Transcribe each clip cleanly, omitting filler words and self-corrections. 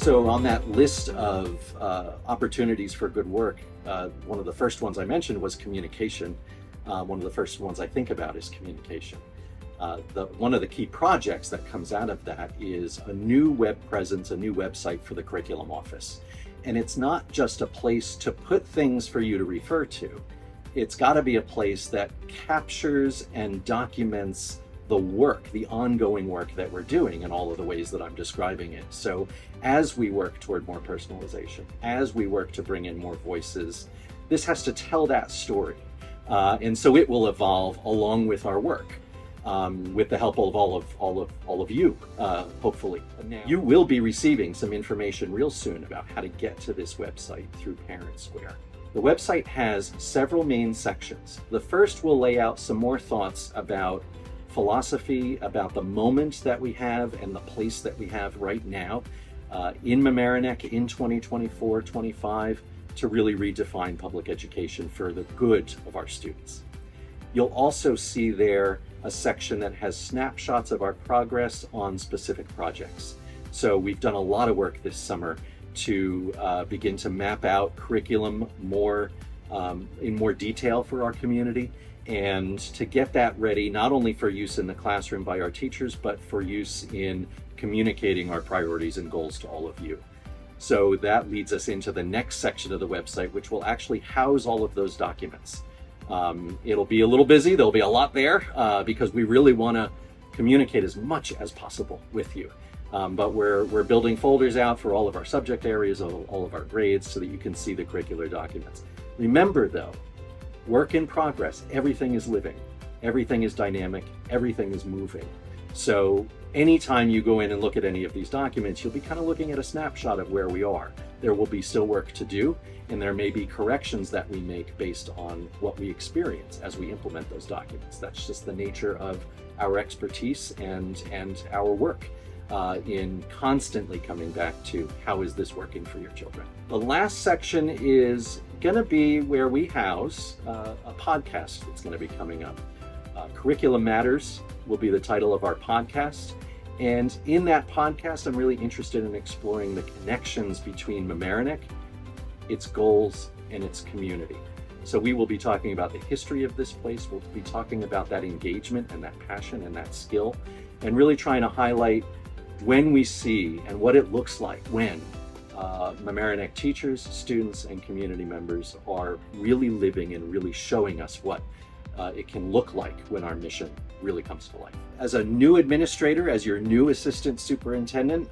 So on that list of opportunities for good work, one of the first ones I mentioned was communication. One of the first ones I think about is communication. One of the key projects that comes out of that is a new web presence, a new website for the curriculum office. And it's not just a place to put things for you to refer to. It's got to be a place that captures and documents the work, the ongoing work that we're doing in all of the ways that I'm describing it. So as we work toward more personalization, as we work to bring in more voices, this has to tell that story. And so it will evolve along with our work, with the help of all of you, hopefully. Now, you will be receiving some information real soon about how to get to this website through Parent Square. The website has several main sections. The first will lay out some more thoughts about philosophy, about the moment that we have and the place that we have right now in Mamaroneck in 2024-25 to really redefine public education for the good of our students. You'll also see there a section that has snapshots of our progress on specific projects. So we've done a lot of work this summer to begin to map out curriculum in more detail for our community, and to get that ready not only for use in the classroom by our teachers, but for use in communicating our priorities and goals to all of you. So that leads us into the next section of the website, which will actually house all of those documents. It'll be a little busy, there'll be a lot there, because we really want to communicate as much as possible with you. But we're building folders out for all of our subject areas, all of our grades, so that you can see the curricular documents. Remember though, work in progress, everything is living, everything is dynamic, everything is moving. So anytime you go in and look at any of these documents, you'll be kind of looking at a snapshot of where we are. There will be still work to do, and there may be corrections that we make based on what we experience as we implement those documents. That's just the nature of our expertise and our work in constantly coming back to how is this working for your children. The last section is going to be where we house a podcast that's going to be coming up. Curriculum Matters will be the title of our podcast. And in that podcast, I'm really interested in exploring the connections between Mamaroneck, its goals, and its community. So we will be talking about the history of this place. We'll be talking about that engagement and that passion and that skill, and really trying to highlight when we see and what it looks like when Mamaroneck teachers, students, and community members are really living and really showing us what it can look like when our mission really comes to life. As a new administrator, as your new assistant superintendent,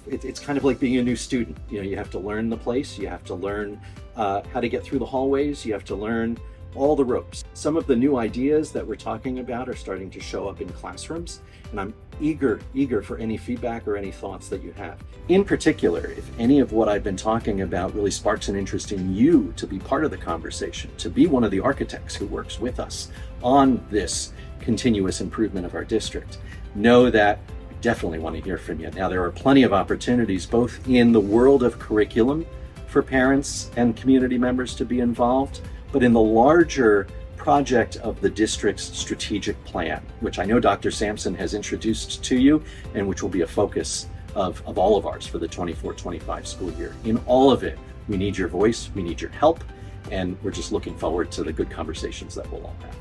it's kind of like being a new student. You know, you have to learn the place, you have to learn how to get through the hallways, you have to learn all the ropes. Some of the new ideas that we're talking about are starting to show up in classrooms, and I'm eager for any feedback or any thoughts that you have. In particular, if any of what I've been talking about really sparks an interest in you to be part of the conversation, to be one of the architects who works with us on this continuous improvement of our district, know that I definitely want to hear from you. Now, there are plenty of opportunities both in the world of curriculum for parents and community members to be involved, but in the larger project of the district's strategic plan, which I know Dr. Sampson has introduced to you and which will be a focus of all of ours for the 24-25 school year. In all of it, we need your voice, we need your help, and we're just looking forward to the good conversations that we'll all have.